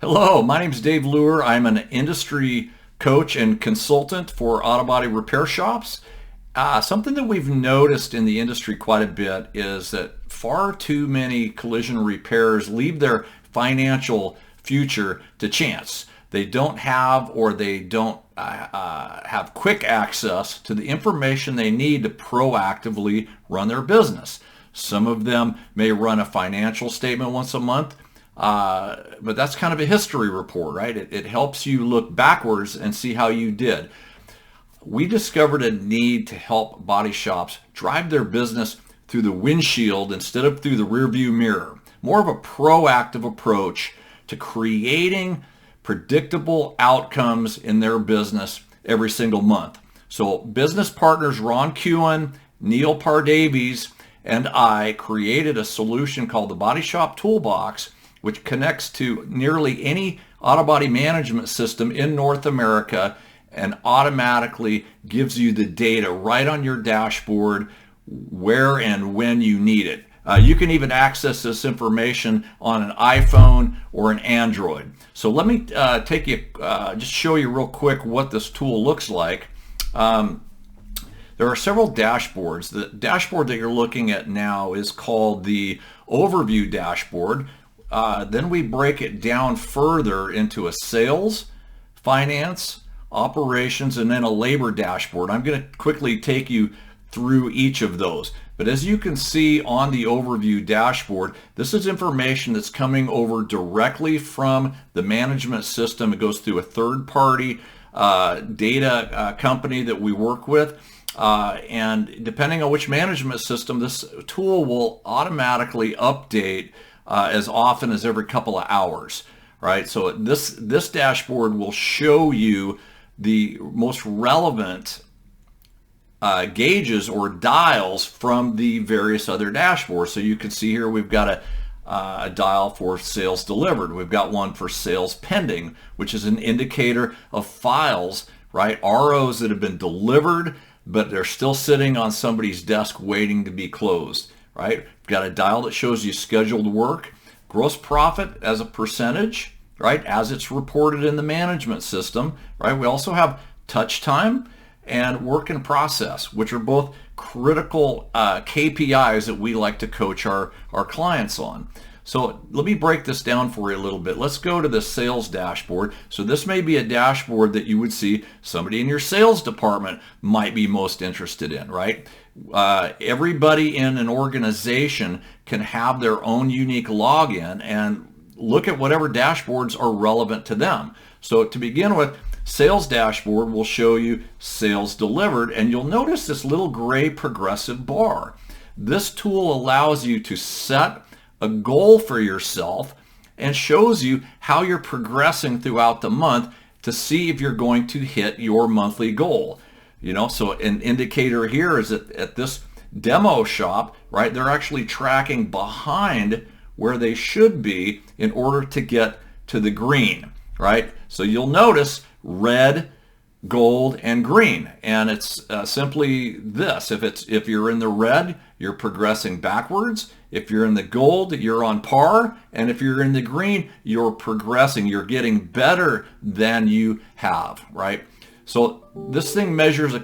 Hello, my name is Dave Luehr. I'm an industry coach and consultant for auto body repair shops. Something that we've noticed in the industry quite a bit is that far too many collision repairs leave their financial future to chance. They don't have or they don't have quick access to the information they need to proactively run their business. Some of them may run a financial statement once a month. But that's kind of a history report, right? It helps you look backwards and see how you did. We discovered a need to help body shops drive their business through the windshield instead of through the rearview mirror. More of a proactive approach to creating predictable outcomes in their business every single month. So business partners Ron Kewen, Neil Pardavies, and I created a solution called the BodyShop Toolbox, which connects to nearly any auto body management system in North America and automatically gives you the data right on your dashboard where and when you need it. You can even access this information on an iPhone or an Android. So let me just show you real quick what this tool looks like. There are several dashboards. The dashboard that you're looking at now is called the Overview Dashboard. Then we break it down further into a sales, finance, operations, and then a labor dashboard. I'm going to quickly take you through each of those. But as you can see on the overview dashboard, this is information that's coming over directly from the management system. It goes through a third-party data company that we work with. And depending on which management system, this tool will automatically update as often as every couple of hours, right? So this dashboard will show you the most relevant gauges or dials from the various other dashboards. So you can see here we've got a dial for sales delivered. We've got one for sales pending, which is an indicator of files, right? ROs that have been delivered, but they're still sitting on somebody's desk waiting to be closed, right? We've got a dial that shows you scheduled work, gross profit as a percentage, right, as it's reported in the management system, right? We also have touch time and work in process, which are both critical KPIs that we like to coach our clients on. So let me break this down for you a little bit. Let's go to the sales dashboard. So this may be a dashboard that you would see somebody in your sales department might be most interested in, right? Everybody in an organization can have their own unique login and look at whatever dashboards are relevant to them. So to begin with, sales dashboard will show you sales delivered, and you'll notice this little gray progressive bar. This tool allows you to set a goal for yourself and shows you how you're progressing throughout the month to see if you're going to hit your monthly goal. You know, so an indicator here is that at this demo shop, right, they're actually tracking behind where they should be in order to get to the green, right? So you'll notice red, gold, and green, and it's simply this. If you're in the red, you're progressing backwards. If you're in the gold, you're on par, and if you're in the green, you're progressing. You're getting better than you have, right? So this thing measures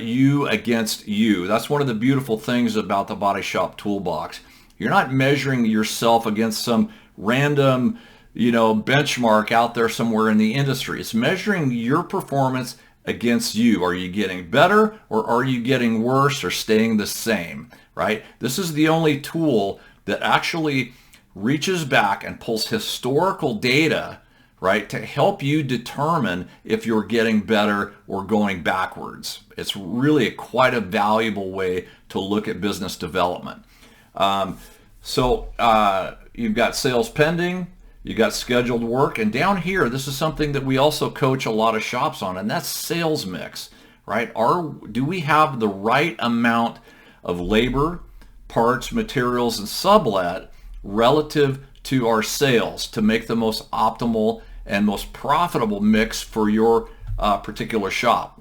you against you. That's one of the beautiful things about the BodyShop Toolbox. You're not measuring yourself against some random, benchmark out there somewhere in the industry. It's measuring your performance against you. Are you getting better or are you getting worse or staying the same, right? This is the only tool that actually reaches back and pulls historical data, right, to help you determine if you're getting better or going backwards. It's really quite a valuable way to look at business development. You've got sales pending, you got scheduled work, and down here, this is something that we also coach a lot of shops on, and that's sales mix, right? Do we have the right amount of labor, parts, materials, and sublet relative to our sales to make the most optimal and most profitable mix for your particular shop?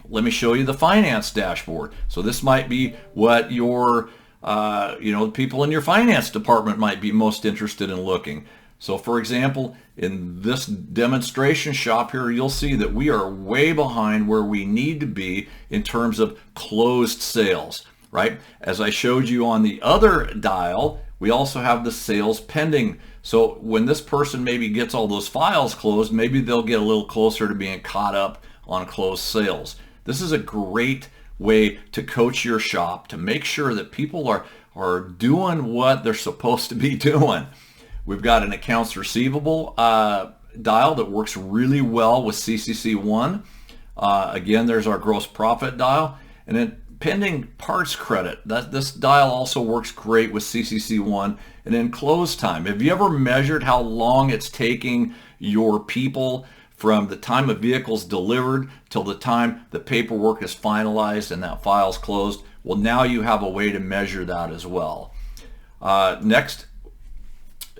Let me show you the finance dashboard. So this might be what your people in your finance department might be most interested in looking. So for example, in this demonstration shop here, you'll see that we are way behind where we need to be in terms of closed sales, right? As I showed you on the other dial, we also have the sales pending. So when this person maybe gets all those files closed, maybe they'll get a little closer to being caught up on closed sales. This is a great way to coach your shop to make sure that people are doing what they're supposed to be doing. We've got an accounts receivable dial that works really well with CCC1. Again, there's our gross profit dial. And then pending parts credit, this dial also works great with CCC1. And then close time. Have you ever measured how long it's taking your people from the time a vehicle's delivered till the time the paperwork is finalized and that file's closed? Well, now you have a way to measure that as well. Next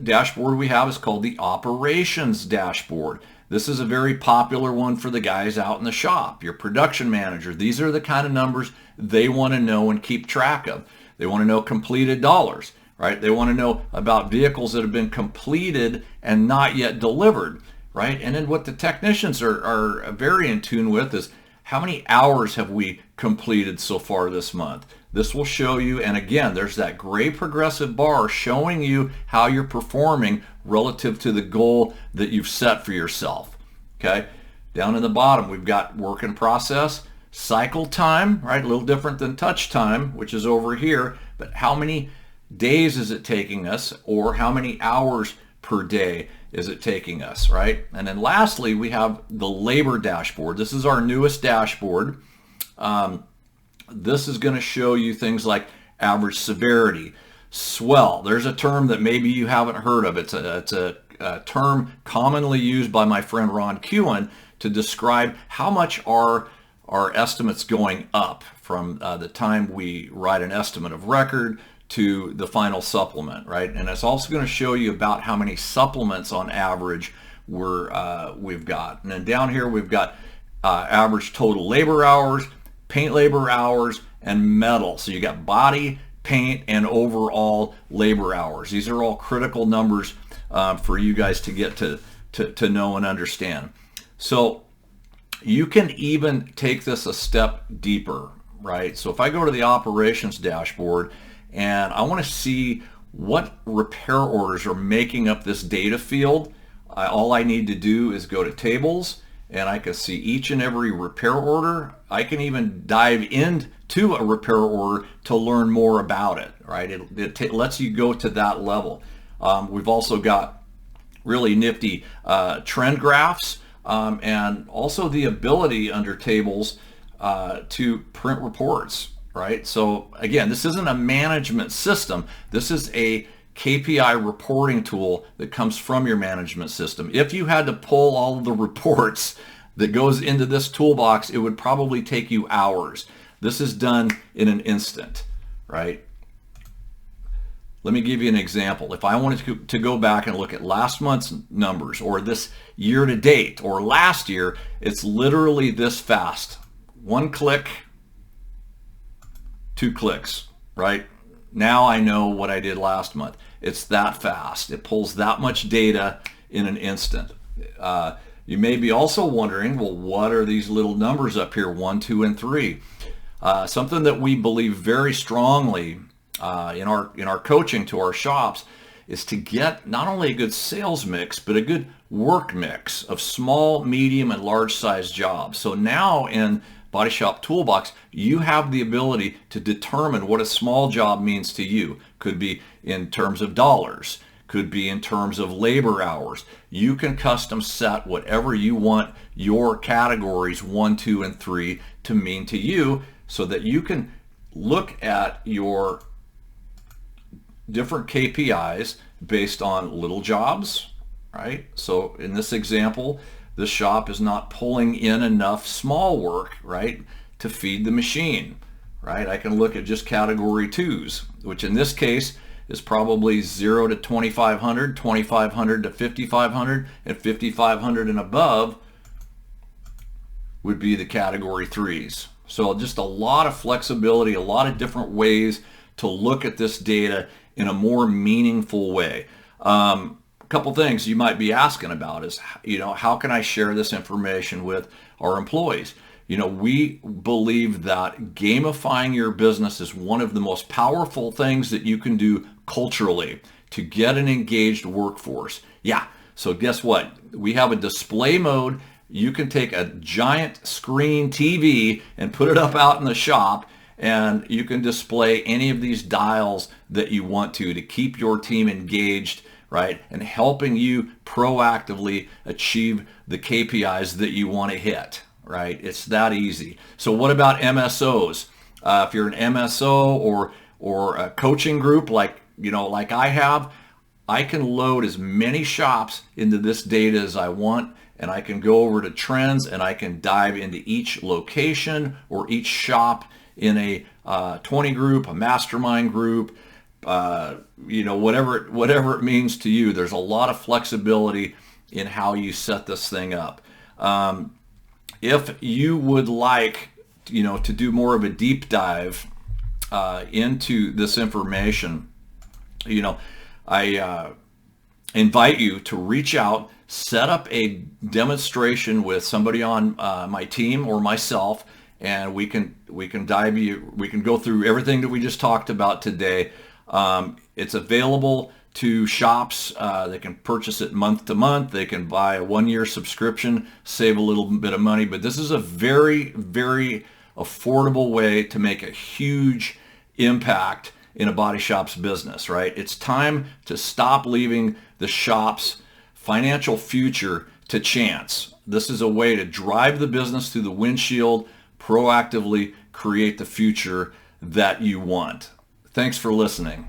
dashboard we have is called the operations dashboard. This is a very popular one for the guys out in the shop, your production manager. These are the kind of numbers they want to know and keep track of. They want to know completed dollars, right? They want to know about vehicles that have been completed and not yet delivered, right? And then what the technicians are very in tune with is how many hours have we completed so far this month? This will show you, and again, there's that gray progressive bar showing you how you're performing relative to the goal that you've set for yourself. Okay, down in the bottom, we've got work in process, cycle time, right? A little different than touch time, which is over here, but how many days is it taking us, or how many hours per day is it taking us, right? And then lastly, we have the labor dashboard. This is our newest dashboard. This is going to show you things like average severity, swell. There's a term that maybe you haven't heard of. It's a term commonly used by my friend Ron Kewen to describe how much are our estimates going up from the time we write an estimate of record to the final supplement, right? And it's also going to show you about how many supplements on average we've got. And then down here we've got average total labor hours, paint labor hours, and metal. So you got body, paint, and overall labor hours. These are all critical numbers for you guys to get to know and understand. So you can even take this a step deeper, right? So if I go to the operations dashboard and I want to see what repair orders are making up this data field, all I need to do is go to tables, and I can see each and every repair order. I can even dive into a repair order to learn more about it, right? It lets you go to that level. We've also got really nifty trend graphs and also the ability under tables to print reports, right? So again, this isn't a management system. This is a KPI reporting tool that comes from your management system. If you had to pull all of the reports that goes into this toolbox, it would probably take you hours. This is done in an instant, right? Let me give you an example. If I wanted to go back and look at last month's numbers or this year to date or last year, it's literally this fast. 1 click, 2 clicks, right? Now I know what I did last month. It's that fast. It pulls that much data in an instant. You may be also wondering, well, what are these little numbers up here, 1, 2, and 3? Something that we believe very strongly in our coaching to our shops is to get not only a good sales mix, but a good work mix of small, medium, and large size jobs. So now in BodyShop Toolbox, you have the ability to determine what a small job means to you. Could be in terms of dollars, could be in terms of labor hours. You can custom set whatever you want your categories 1, 2, and 3 to mean to you, so that you can look at your different KPIs based on little jobs, right? So in this example, this shop is not pulling in enough small work, right, to feed the machine, right? I can look at just category 2s, which in this case is probably 0 to 2,500, 2,500 to 5,500, and 5,500 and above would be the category 3s. So just a lot of flexibility, a lot of different ways to look at this data in a more meaningful way. couple things you might be asking about is, how can I share this information with our employees? We believe that gamifying your business is one of the most powerful things that you can do culturally to get an engaged workforce. Yeah, so guess what? We have a display mode. You can take a giant screen TV and put it up out in the shop, and you can display any of these dials that you want to keep your team engaged, right? And helping you proactively achieve the KPIs that you want to hit, right? It's that easy. So what about MSOs? If you're an MSO or a coaching group like I have, I can load as many shops into this data as I want, and I can go over to trends and I can dive into each location or each shop in a 20 group, a mastermind group, whatever it means to you. There's a lot of flexibility in how you set this thing up. If you would like, to do more of a deep dive into this information, I invite you to reach out, set up a demonstration with somebody on my team or myself, and we can go through everything that we just talked about today. It's available to shops. They can purchase it month to month. They can buy a 1-year subscription, save a little bit of money. But this is a very, very affordable way to make a huge impact in a body shop's business, right? It's time to stop leaving the shop's financial future to chance. This is a way to drive the business through the windshield, proactively create the future that you want. Thanks for listening.